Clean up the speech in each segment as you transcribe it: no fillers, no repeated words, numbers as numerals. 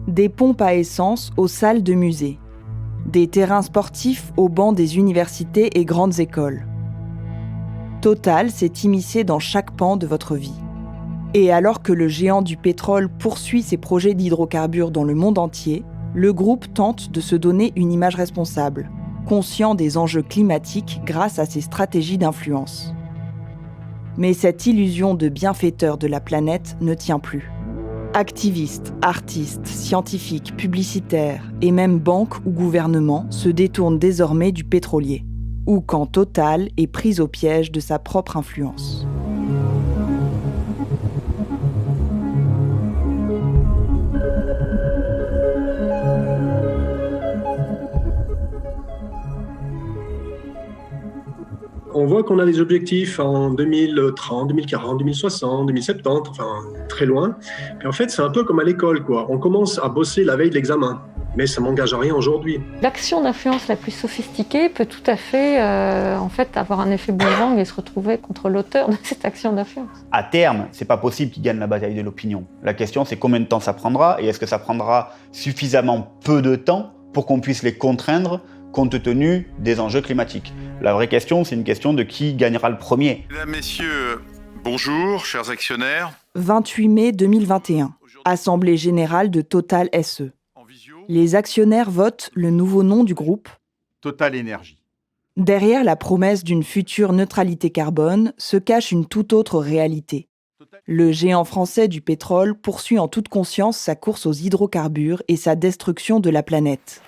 Des pompes à essence aux salles de musées. Des terrains sportifs aux bancs des universités et grandes écoles. Total s'est immiscé dans chaque pan de votre vie. Et alors que le géant du pétrole poursuit ses projets d'hydrocarbures dans le monde entier, le groupe tente de se donner une image responsable, conscient des enjeux climatiques grâce à ses stratégies d'influence. Mais cette illusion de bienfaiteur de la planète ne tient plus. Activistes, artistes, scientifiques, publicitaires et même banques ou gouvernements se détournent désormais du pétrolier, ou quand Total est prise au piège de sa propre influence. On voit qu'on a des objectifs en 2030, 2040, 2060, 2070, enfin très loin. Puis en fait, c'est un peu comme à l'école, quoi. On commence à bosser la veille de l'examen, mais ça m'engage à rien aujourd'hui. L'action d'influence la plus sophistiquée peut tout à fait, avoir un effet boomerang et se retrouver contre l'auteur de cette action d'influence. À terme, c'est pas possible qu'il gagne la bataille de l'opinion. La question, c'est combien de temps ça prendra et est-ce que ça prendra suffisamment peu de temps pour qu'on puisse les contraindre compte tenu des enjeux climatiques. La vraie question, c'est une question de qui gagnera le premier. Mesdames, Messieurs, bonjour, chers actionnaires. 28 mai 2021, Assemblée générale de Total SE. Les actionnaires votent le nouveau nom du groupe. Total Énergie. Derrière la promesse d'une future neutralité carbone se cache une toute autre réalité. Le géant français du pétrole poursuit en toute conscience sa course aux hydrocarbures et sa destruction de la planète.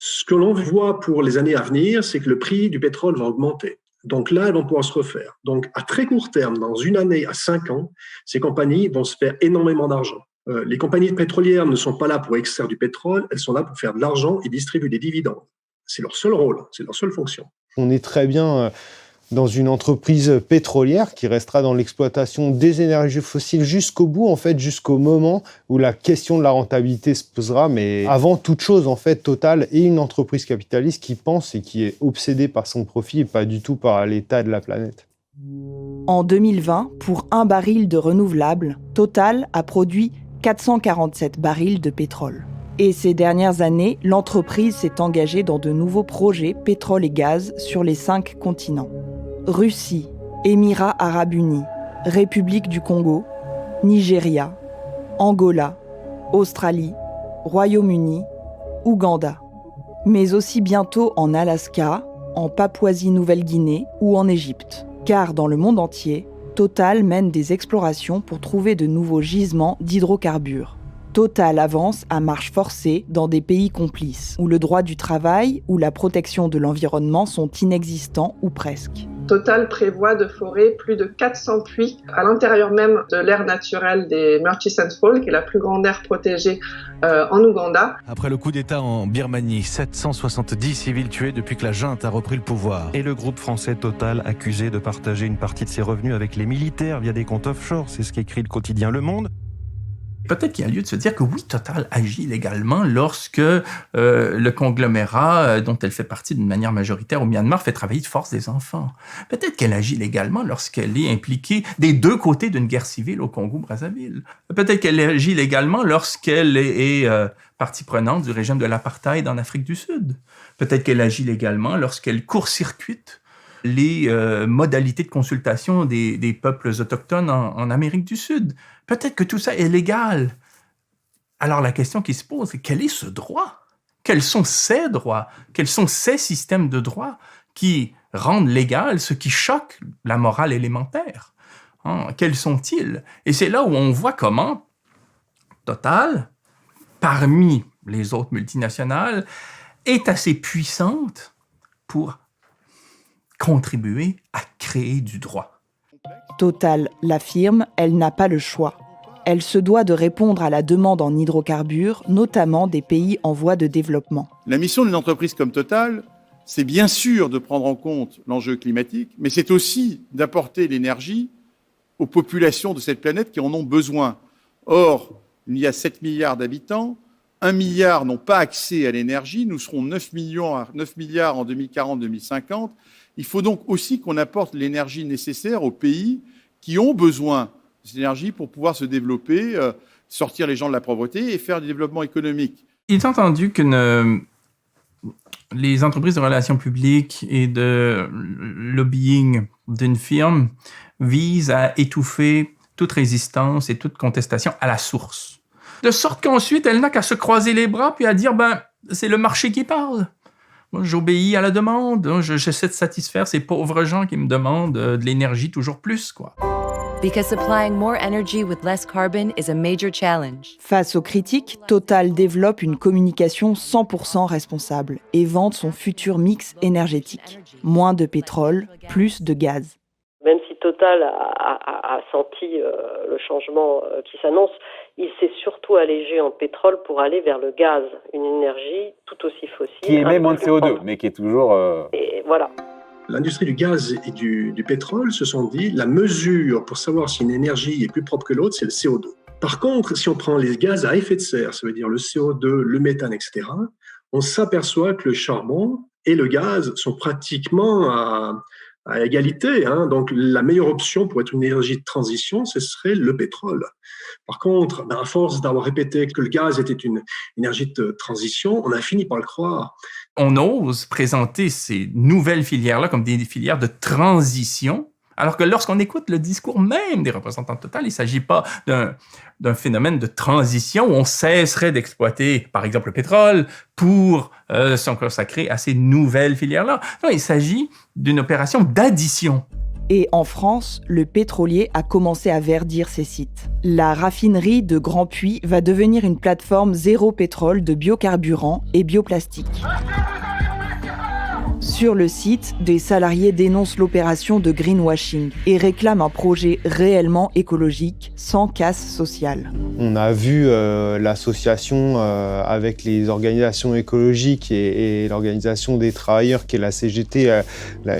Ce que l'on voit pour les années à venir, c'est que le prix du pétrole va augmenter. Donc là, elles vont pouvoir se refaire. Donc à très court terme, dans une année à 5 ans, ces compagnies vont se faire énormément d'argent. Les compagnies pétrolières ne sont pas là pour extraire du pétrole, elles sont là pour faire de l'argent et distribuer des dividendes. C'est leur seul rôle, c'est leur seule fonction. On est très bien dans une entreprise pétrolière qui restera dans l'exploitation des énergies fossiles jusqu'au bout, en fait, jusqu'au moment où la question de la rentabilité se posera. Mais avant toute chose, en fait, Total est une entreprise capitaliste qui pense et qui est obsédée par son profit et pas du tout par l'état de la planète. En 2020, pour 1 baril de renouvelable, Total a produit 447 barils de pétrole. Et ces dernières années, l'entreprise s'est engagée dans de nouveaux projets pétrole et gaz sur les 5 continents. Russie, Émirats arabes unis, République du Congo, Nigeria, Angola, Australie, Royaume-Uni, Ouganda. Mais aussi bientôt en Alaska, en Papouasie-Nouvelle-Guinée ou en Égypte. Car dans le monde entier, Total mène des explorations pour trouver de nouveaux gisements d'hydrocarbures. Total avance à marche forcée dans des pays complices, où le droit du travail ou la protection de l'environnement sont inexistants ou presque. Total prévoit de forer plus de 400 puits à l'intérieur même de l'aire naturelle des Murchison Falls, qui est la plus grande aire protégée en Ouganda. Après le coup d'État en Birmanie, 770 civils tués depuis que la junte a repris le pouvoir. Et le groupe français Total accusé de partager une partie de ses revenus avec les militaires via des comptes offshore. C'est ce qu'écrit le quotidien Le Monde. Peut-être qu'il y a lieu de se dire que oui, Total agit légalement lorsque le conglomérat dont elle fait partie d'une manière majoritaire au Myanmar fait travailler de force des enfants. Peut-être qu'elle agit légalement lorsqu'elle est impliquée des deux côtés d'une guerre civile au Congo-Brazzaville. Peut-être qu'elle agit légalement lorsqu'elle est partie prenante du régime de l'apartheid en Afrique du Sud. Peut-être qu'elle agit légalement lorsqu'elle court-circuite les modalités de consultation des peuples autochtones en Amérique du Sud. Peut-être que tout ça est légal. Alors la question qui se pose, c'est quel est ce droit? Quels sont ces droits? Quels sont ces systèmes de droit qui rendent légal ce qui choque la morale élémentaire? Quels sont-ils? Et c'est là où on voit comment Total, parmi les autres multinationales, est assez puissante pour contribuer à créer du droit. Total l'affirme, elle n'a pas le choix. Elle se doit de répondre à la demande en hydrocarbures, notamment des pays en voie de développement. La mission d'une entreprise comme Total, c'est bien sûr de prendre en compte l'enjeu climatique, mais c'est aussi d'apporter l'énergie aux populations de cette planète qui en ont besoin. Or, il y a 7 milliards d'habitants, 1 milliard n'ont pas accès à l'énergie, nous serons 9 milliards en 2040-2050. Il faut donc aussi qu'on apporte l'énergie nécessaire aux pays qui ont besoin de cette énergie pour pouvoir se développer, sortir les gens de la pauvreté et faire du développement économique. Il est entendu que les entreprises de relations publiques et de lobbying d'une firme visent à étouffer toute résistance et toute contestation à la source. De sorte qu'ensuite, elle n'a qu'à se croiser les bras puis à dire c'est le marché qui parle. Moi, j'obéis à la demande. J'essaie de satisfaire ces pauvres gens qui me demandent de l'énergie toujours plus, quoi. Because supplying more energy with less carbon is a major challenge. Face aux critiques, Total développe une communication 100% responsable et vante son futur mix énergétique. Moins de pétrole, plus de gaz. Même si Total a senti le changement qui s'annonce, il s'est surtout allégé en pétrole pour aller vers le gaz, une énergie tout aussi fossile. Qui émet moins de CO2, mais qui est toujours... Et voilà. L'industrie du gaz et du pétrole se sont dit, la mesure pour savoir si une énergie est plus propre que l'autre, c'est le CO2. Par contre, si on prend les gaz à effet de serre, ça veut dire le CO2, le méthane, etc., on s'aperçoit que le charbon et le gaz sont pratiquement à égalité. Donc, la meilleure option pour être une énergie de transition, ce serait le pétrole. Par contre, à force d'avoir répété que le gaz était une énergie de transition, on a fini par le croire. On ose présenter ces nouvelles filières-là comme des filières de transition, alors que lorsqu'on écoute le discours même des représentants de Total, il ne s'agit pas d'un phénomène de transition où on cesserait d'exploiter, par exemple, le pétrole pour s'en consacrer à ces nouvelles filières-là. Non, il s'agit d'une opération d'addition. Et en France, le pétrolier a commencé à verdir ses sites. La raffinerie de Grand Puy va devenir une plateforme zéro pétrole de biocarburants et bioplastiques. Sur le site, des salariés dénoncent l'opération de greenwashing et réclament un projet réellement écologique, sans casse sociale. On a vu l'association avec les organisations écologiques et l'organisation des travailleurs, qui est la CGT,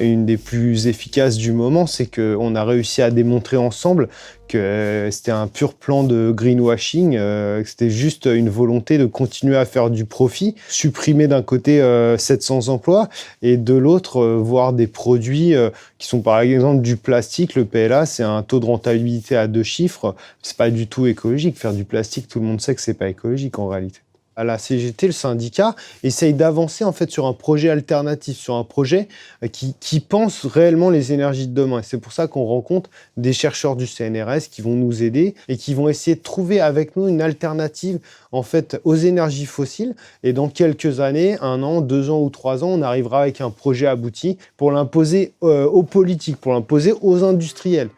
une des plus efficaces du moment. C'est qu'on a réussi à démontrer ensemble que c'était un pur plan de greenwashing, que c'était juste une volonté de continuer à faire du profit, supprimer d'un côté 700 emplois et de l'autre voir des produits qui sont par exemple du plastique. Le PLA, c'est un taux de rentabilité à 2 chiffres, c'est pas du tout écologique. Faire du plastique, tout le monde sait que c'est pas écologique en réalité. À la CGT, le syndicat essaye d'avancer en fait sur un projet alternatif, sur un projet qui pense réellement les énergies de demain. Et c'est pour ça qu'on rencontre des chercheurs du CNRS qui vont nous aider et qui vont essayer de trouver avec nous une alternative en fait aux énergies fossiles. Et dans quelques années, 1 an, 2 ans ou 3 ans, on arrivera avec un projet abouti pour l'imposer aux politiques, pour l'imposer aux industriels.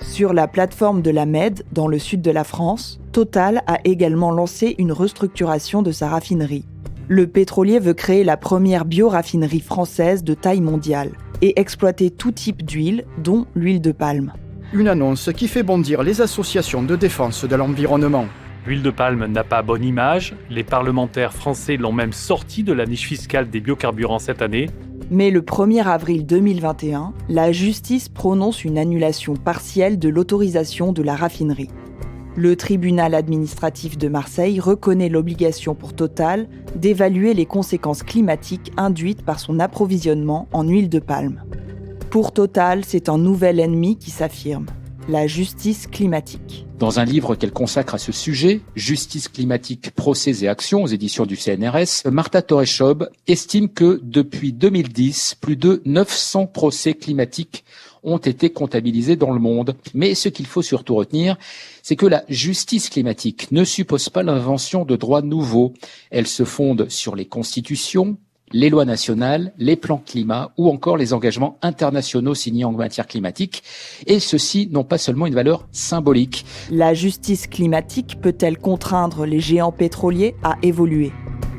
Sur la plateforme de la Med, dans le sud de la France, Total a également lancé une restructuration de sa raffinerie. Le pétrolier veut créer la première bioraffinerie française de taille mondiale et exploiter tout type d'huile, dont l'huile de palme. Une annonce qui fait bondir les associations de défense de l'environnement. L'huile de palme n'a pas bonne image, les parlementaires français l'ont même sortie de la niche fiscale des biocarburants cette année. Mais le 1er avril 2021, la justice prononce une annulation partielle de l'autorisation de la raffinerie. Le tribunal administratif de Marseille reconnaît l'obligation pour Total d'évaluer les conséquences climatiques induites par son approvisionnement en huile de palme. Pour Total, c'est un nouvel ennemi qui s'affirme, la justice climatique. Dans un livre qu'elle consacre à ce sujet, Justice climatique, procès et actions aux éditions du CNRS, Marta Torreschob estime que depuis 2010, plus de 900 procès climatiques ont été comptabilisés dans le monde. Mais ce qu'il faut surtout retenir, c'est que la justice climatique ne suppose pas l'invention de droits nouveaux. Elle se fonde sur les constitutions, les lois nationales, les plans climat ou encore les engagements internationaux signés en matière climatique. Et ceux-ci n'ont pas seulement une valeur symbolique. La justice climatique peut-elle contraindre les géants pétroliers à évoluer ?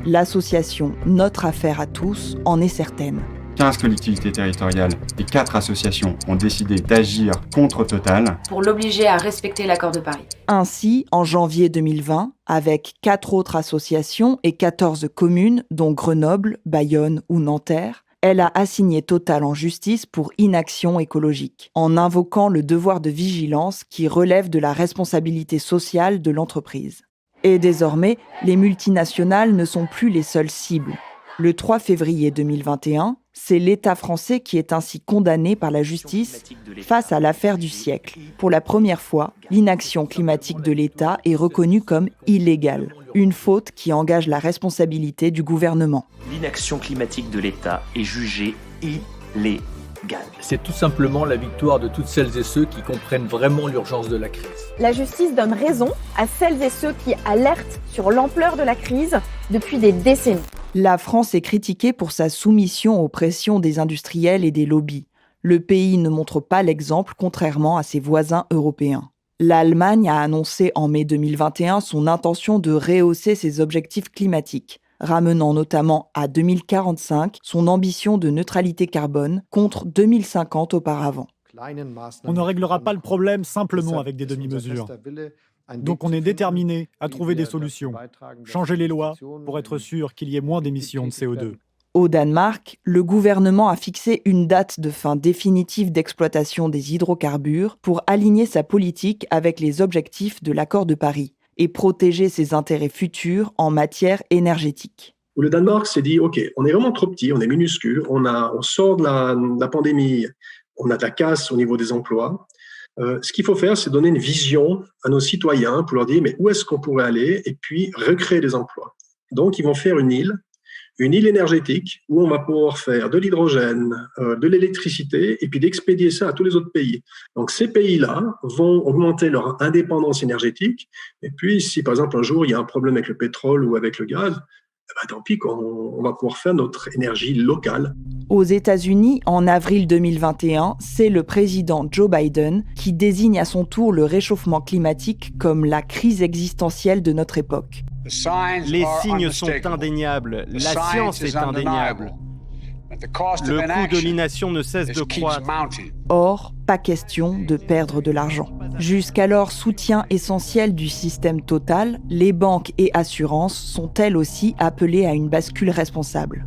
L'association Notre Affaire à tous en est certaine. 15 collectivités territoriales et 4 associations ont décidé d'agir contre Total pour l'obliger à respecter l'accord de Paris. Ainsi, en janvier 2020, avec 4 autres associations et 14 communes, dont Grenoble, Bayonne ou Nanterre, elle a assigné Total en justice pour inaction écologique, en invoquant le devoir de vigilance qui relève de la responsabilité sociale de l'entreprise. Et désormais, les multinationales ne sont plus les seules cibles. Le 3 février 2021, C'est l'État français qui est ainsi condamné par la justice face à l'affaire du siècle. Pour la première fois, l'inaction climatique de l'État est reconnue comme illégale, une faute qui engage la responsabilité du gouvernement. L'inaction climatique de l'État est jugée illégale. C'est tout simplement la victoire de toutes celles et ceux qui comprennent vraiment l'urgence de la crise. La justice donne raison à celles et ceux qui alertent sur l'ampleur de la crise depuis des décennies. La France est critiquée pour sa soumission aux pressions des industriels et des lobbies. Le pays ne montre pas l'exemple, contrairement à ses voisins européens. L'Allemagne a annoncé en mai 2021 son intention de rehausser ses objectifs climatiques, ramenant notamment à 2045 son ambition de neutralité carbone contre 2050 auparavant. On ne réglera pas le problème simplement avec des demi-mesures. Donc on est déterminé à trouver des solutions, changer les lois pour être sûr qu'il y ait moins d'émissions de CO2. Au Danemark, le gouvernement a fixé une date de fin définitive d'exploitation des hydrocarbures pour aligner sa politique avec les objectifs de l'accord de Paris et protéger ses intérêts futurs en matière énergétique. Le Danemark s'est dit, OK, on est vraiment trop petit, on est minuscule, on sort de la pandémie, on a de la casse au niveau des emplois. Ce qu'il faut faire, c'est donner une vision à nos citoyens pour leur dire, mais où est-ce qu'on pourrait aller et puis recréer des emplois. Donc, ils vont faire une île énergétique où on va pouvoir faire de l'hydrogène, de l'électricité et puis d'expédier ça à tous les autres pays. Donc, ces pays-là vont augmenter leur indépendance énergétique. Et puis, si par exemple un jour il y a un problème avec le pétrole ou avec le gaz, tant pis, on va pouvoir faire notre énergie locale. Aux États-Unis, en avril 2021, c'est le président Joe Biden qui désigne à son tour le réchauffement climatique comme la crise existentielle de notre époque. Les signes sont indéniables, la science est indéniable. Le coût de l'inaction ne cesse de croître. Or, pas question de perdre de l'argent. Jusqu'alors soutien essentiel du système Total, les banques et assurances sont elles aussi appelées à une bascule responsable.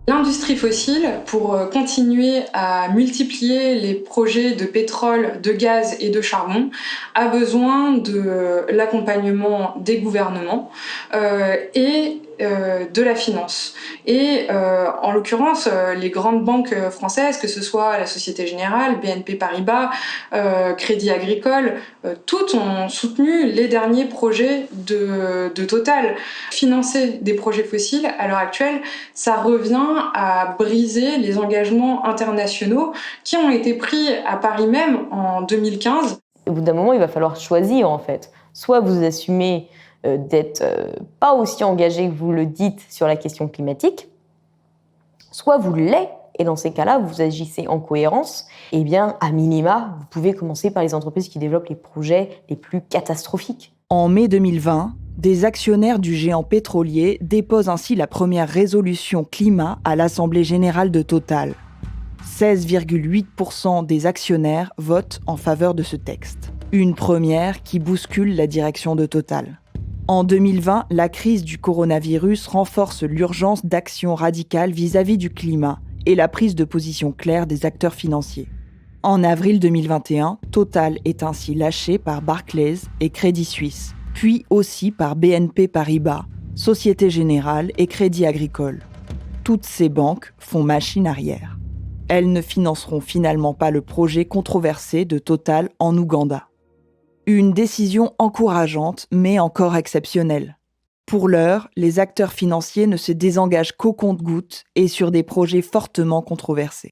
L'industrie fossile, pour continuer à multiplier les projets de pétrole, de gaz et de charbon, a besoin de l'accompagnement des gouvernements et de la finance. Et en l'occurrence, les grandes banques françaises, que ce soit la Société Générale, BNP Paribas, Crédit Agricole, toutes ont soutenu les derniers projets de Total. Financer des projets fossiles, à l'heure actuelle, ça revient à briser les engagements internationaux qui ont été pris à Paris même en 2015. Au bout d'un moment, il va falloir choisir en fait. Soit vous assumez d'être pas aussi engagé que vous le dites sur la question climatique, soit vous l'êtes, et dans ces cas-là, vous agissez en cohérence. Eh bien, à minima, vous pouvez commencer par les entreprises qui développent les projets les plus catastrophiques. En mai 2020, des actionnaires du géant pétrolier déposent ainsi la première résolution climat à l'Assemblée générale de Total. 16,8% des actionnaires votent en faveur de ce texte. Une première qui bouscule la direction de Total. En 2020, la crise du coronavirus renforce l'urgence d'action radicale vis-à-vis du climat et la prise de position claire des acteurs financiers. En avril 2021, Total est ainsi lâché par Barclays et Crédit Suisse, puis aussi par BNP Paribas, Société Générale et Crédit Agricole. Toutes ces banques font machine arrière. Elles ne financeront finalement pas le projet controversé de Total en Ouganda. Une décision encourageante, mais encore exceptionnelle. Pour l'heure, les acteurs financiers ne se désengagent qu'au compte-gouttes et sur des projets fortement controversés.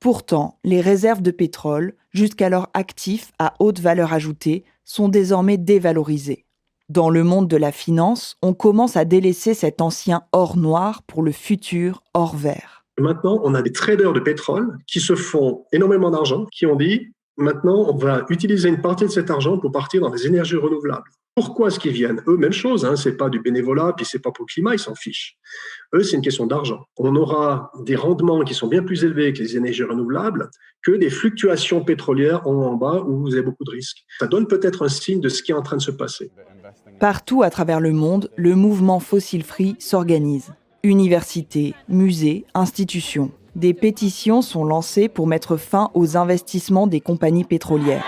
Pourtant, les réserves de pétrole, jusqu'alors actifs à haute valeur ajoutée, sont désormais dévalorisées. Dans le monde de la finance, on commence à délaisser cet ancien or noir pour le futur or vert. Maintenant, on a des traders de pétrole qui se font énormément d'argent, qui ont dit maintenant, on va utiliser une partie de cet argent pour partir dans les énergies renouvelables. Pourquoi est-ce qu'ils viennent? Eux, même chose, c'est pas du bénévolat, puis c'est pas pour le climat, ils s'en fichent. Eux, c'est une question d'argent. On aura des rendements qui sont bien plus élevés que les énergies renouvelables, que des fluctuations pétrolières en bas où vous avez beaucoup de risques. Ça donne peut-être un signe de ce qui est en train de se passer. Partout à travers le monde, le mouvement fossil free s'organise. Universités, musées, institutions. Des pétitions sont lancées pour mettre fin aux investissements des compagnies pétrolières.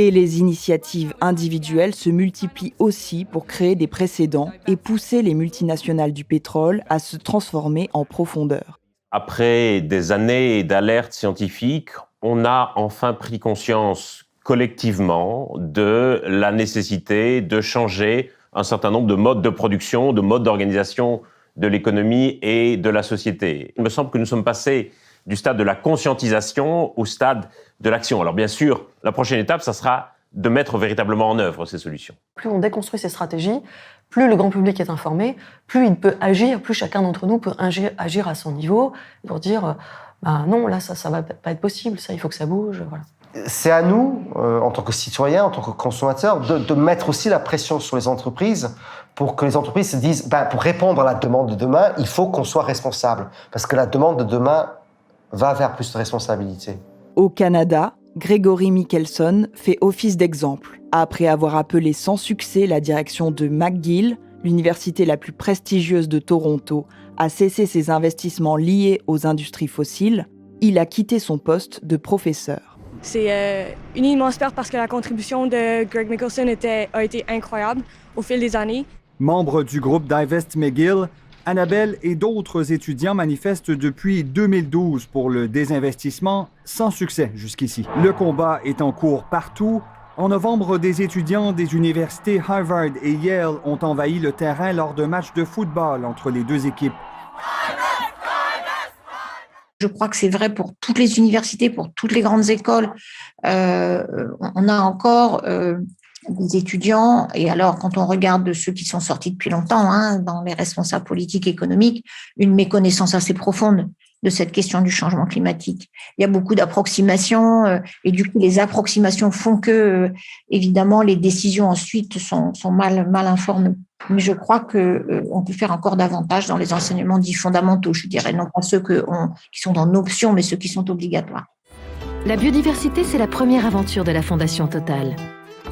Et les initiatives individuelles se multiplient aussi pour créer des précédents et pousser les multinationales du pétrole à se transformer en profondeur. Après des années d'alertes scientifiques, on a enfin pris conscience collectivement de la nécessité de changer un certain nombre de modes de production, de modes d'organisation de l'économie et de la société. Il me semble que nous sommes passés du stade de la conscientisation au stade de l'action. Alors bien sûr, la prochaine étape, ça sera de mettre véritablement en œuvre ces solutions. Plus on déconstruit ces stratégies, plus le grand public est informé, plus il peut agir, plus chacun d'entre nous peut agir à son niveau pour dire non, là ça va pas être possible, ça il faut que ça bouge, voilà. C'est à nous, en tant que citoyens, en tant que consommateurs, de mettre aussi la pression sur les entreprises pour que les entreprises se disent, pour répondre à la demande de demain, il faut qu'on soit responsable. Parce que la demande de demain va vers plus de responsabilité. Au Canada, Gregory Mickelson fait office d'exemple. Après avoir appelé sans succès la direction de McGill, l'université la plus prestigieuse de Toronto, à cesser ses investissements liés aux industries fossiles, il a quitté son poste de professeur. C'est une immense perte parce que la contribution de Greg Mickelson a été incroyable au fil des années. Membre du groupe Divest McGill, Annabelle et d'autres étudiants manifestent depuis 2012 pour le désinvestissement, sans succès jusqu'ici. Le combat est en cours partout. En novembre, des étudiants des universités Harvard et Yale ont envahi le terrain lors d'un match de football entre les deux équipes. Je crois que c'est vrai pour toutes les universités, pour toutes les grandes écoles. On a encore des étudiants, et alors quand on regarde ceux qui sont sortis depuis longtemps, dans les responsables politiques et économiques, une méconnaissance assez profonde de cette question du changement climatique. Il y a beaucoup d'approximations, et du coup les approximations font que, évidemment, les décisions ensuite sont mal informées. Mais je crois qu'on peut faire encore davantage dans les enseignements dits fondamentaux, je dirais, non pas ceux qui sont en option, mais ceux qui sont obligatoires. La biodiversité, c'est la première aventure de la Fondation Total.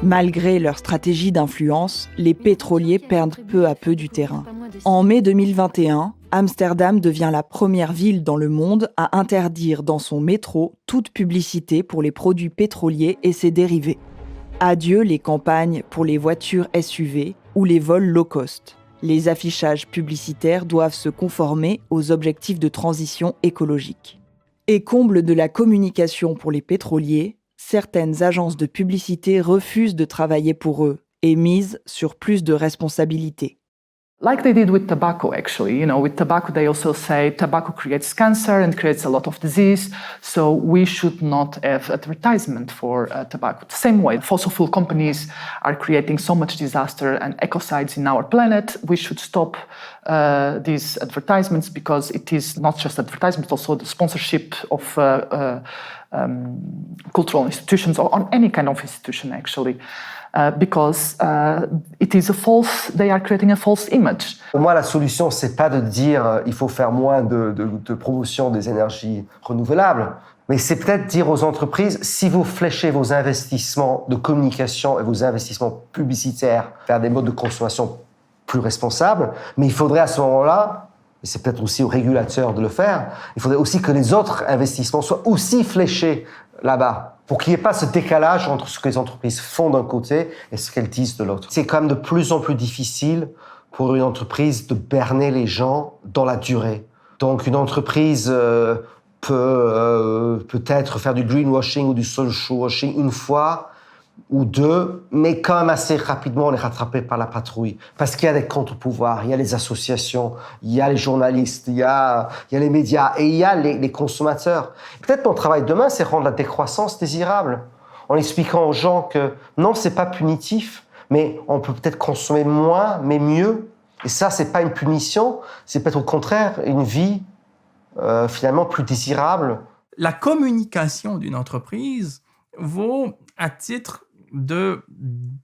Malgré leur stratégie d'influence, les pétroliers perdent peu à peu du terrain. En mai 2021, Amsterdam devient la première ville dans le monde à interdire dans son métro toute publicité pour les produits pétroliers et ses dérivés. Adieu les campagnes pour les voitures SUV ou les vols low cost. Les affichages publicitaires doivent se conformer aux objectifs de transition écologique. Et comble de la communication pour les pétroliers, certaines agences de publicité refusent de travailler pour eux et misent sur plus de responsabilités. Like they did with tobacco, actually. With tobacco, they also say tobacco creates cancer and creates a lot of disease, so we should not have advertisement for tobacco. The same way, fossil fuel companies are creating so much disaster and ecocides in our planet. We should stop these advertisements because it is not just advertisement, also the sponsorship of cultural institutions or on any kind of institution, actually. Because they are creating a false image. Pour moi, la solution, c'est pas de dire il faut faire moins de promotion des énergies renouvelables, mais c'est peut-être dire aux entreprises, si vous fléchez vos investissements de communication et vos investissements publicitaires vers des modes de consommation plus responsables, mais il faudrait à ce moment-là, et c'est peut-être aussi aux régulateurs de le faire, il faudrait aussi que les autres investissements soient aussi fléchés là-bas, pour qu'il n'y ait pas ce décalage entre ce que les entreprises font d'un côté et ce qu'elles disent de l'autre. C'est quand même de plus en plus difficile pour une entreprise de berner les gens dans la durée. Donc une entreprise peut peut-être faire du greenwashing ou du social washing une fois ou deux, mais quand même assez rapidement on est rattrapé par la patrouille. Parce qu'il y a des contre-pouvoirs, il y a les associations, il y a les journalistes, il y a les médias et il y a les consommateurs. Peut-être mon travail demain, c'est rendre la décroissance désirable, en expliquant aux gens que non, c'est pas punitif, mais on peut peut-être consommer moins, mais mieux. Et ça, c'est pas une punition, c'est peut-être au contraire une vie finalement plus désirable. La communication d'une entreprise vaut à titre de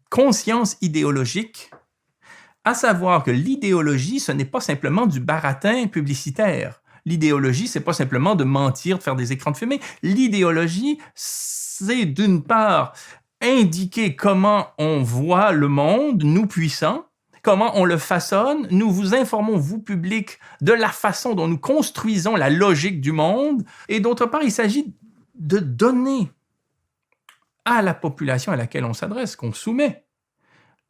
conscience idéologique, à savoir que l'idéologie, ce n'est pas simplement du baratin publicitaire. L'idéologie, c'est pas simplement de mentir, de faire des écrans de fumée. L'idéologie, c'est d'une part indiquer comment on voit le monde, nous puissants, comment on le façonne. Nous vous informons, vous public, de la façon dont nous construisons la logique du monde. Et d'autre part, il s'agit de donner à la population à laquelle on s'adresse, qu'on soumet,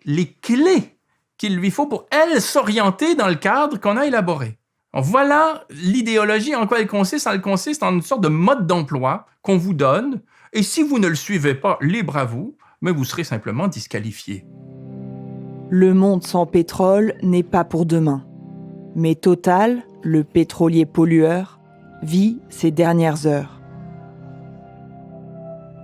les clés qu'il lui faut pour, elle, s'orienter dans le cadre qu'on a élaboré. Voilà l'idéologie en quoi elle consiste. Elle consiste en une sorte de mode d'emploi qu'on vous donne, et si vous ne le suivez pas, libre à vous, mais vous serez simplement disqualifié. Le monde sans pétrole n'est pas pour demain. Mais Total, le pétrolier pollueur, vit ses dernières heures.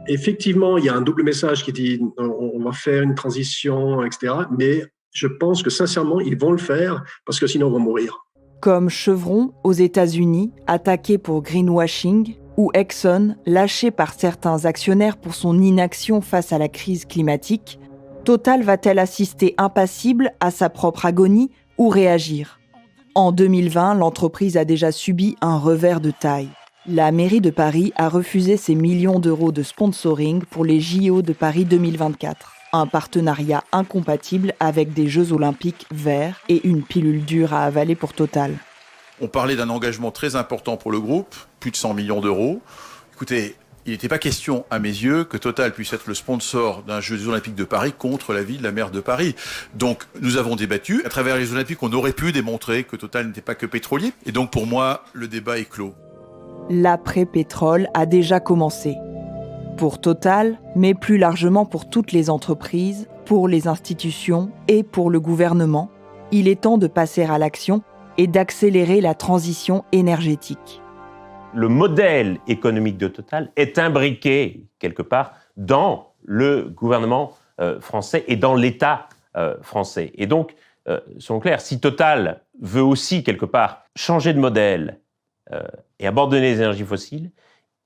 Effectivement, il y a un double message qui dit on va faire une transition, etc. Mais je pense que sincèrement, ils vont le faire parce que sinon on va mourir. Comme Chevron aux États-Unis, attaqué pour greenwashing, ou Exxon, lâché par certains actionnaires pour son inaction face à la crise climatique, Total va-t-elle assister impassible à sa propre agonie ou réagir ? En 2020, l'entreprise a déjà subi un revers de taille. La mairie de Paris a refusé ses millions d'euros de sponsoring pour les JO de Paris 2024. Un partenariat incompatible avec des Jeux Olympiques verts et une pilule dure à avaler pour Total. On parlait d'un engagement très important pour le groupe, plus de 100 millions d'euros. Écoutez, il n'était pas question, à mes yeux, que Total puisse être le sponsor d'un Jeux Olympiques de Paris contre l'avis de la maire de Paris. Donc, nous avons débattu. À travers les Jeux Olympiques, on aurait pu démontrer que Total n'était pas que pétrolier. Et donc, pour moi, le débat est clos. L'après-pétrole a déjà commencé. Pour Total, mais plus largement pour toutes les entreprises, pour les institutions et pour le gouvernement, il est temps de passer à l'action et d'accélérer la transition énergétique. Le modèle économique de Total est imbriqué, quelque part, dans le gouvernement français et dans l'État français. Et donc, soyons clairs, si Total veut aussi, quelque part, changer de modèle et abandonner les énergies fossiles,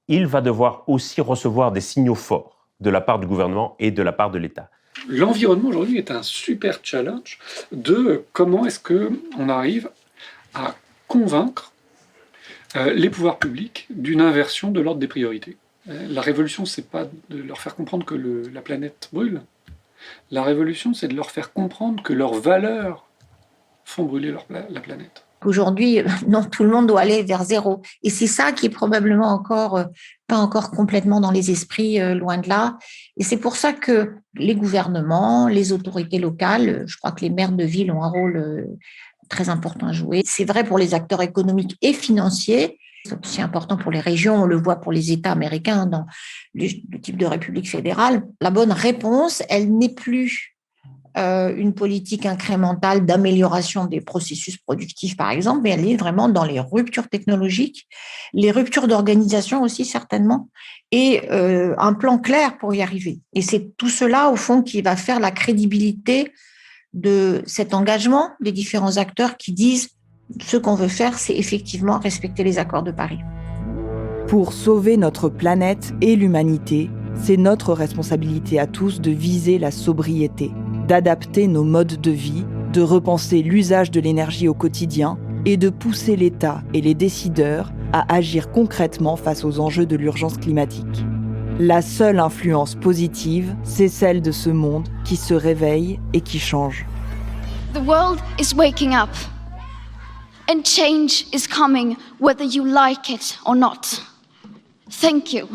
il va devoir aussi recevoir des signaux forts de la part du gouvernement et de la part de l'État. L'environnement aujourd'hui est un super challenge de comment est-ce qu'on arrive à convaincre les pouvoirs publics d'une inversion de l'ordre des priorités. La révolution, c'est pas de leur faire comprendre que la planète brûle. La révolution, c'est de leur faire comprendre que leurs valeurs font brûler la planète. Aujourd'hui, non, tout le monde doit aller vers zéro. Et c'est ça qui est probablement pas encore complètement dans les esprits, loin de là. Et c'est pour ça que les gouvernements, les autorités locales, je crois que les maires de ville ont un rôle très important à jouer. C'est vrai pour les acteurs économiques et financiers. C'est aussi important pour les régions. On le voit pour les États américains dans le type de république fédérale. La bonne réponse, elle n'est plus une politique incrémentale d'amélioration des processus productifs, par exemple, mais elle est vraiment dans les ruptures technologiques, les ruptures d'organisation aussi, certainement, et un plan clair pour y arriver. Et c'est tout cela, au fond, qui va faire la crédibilité de cet engagement des différents acteurs qui disent ce qu'on veut faire, c'est effectivement respecter les accords de Paris. Pour sauver notre planète et l'humanité, c'est notre responsabilité à tous de viser la sobriété, d'adapter nos modes de vie, de repenser l'usage de l'énergie au quotidien et de pousser l'État et les décideurs à agir concrètement face aux enjeux de l'urgence climatique. La seule influence positive, c'est celle de ce monde qui se réveille et qui change. The world is waking up, and change is coming whether you like it or not. Thank you.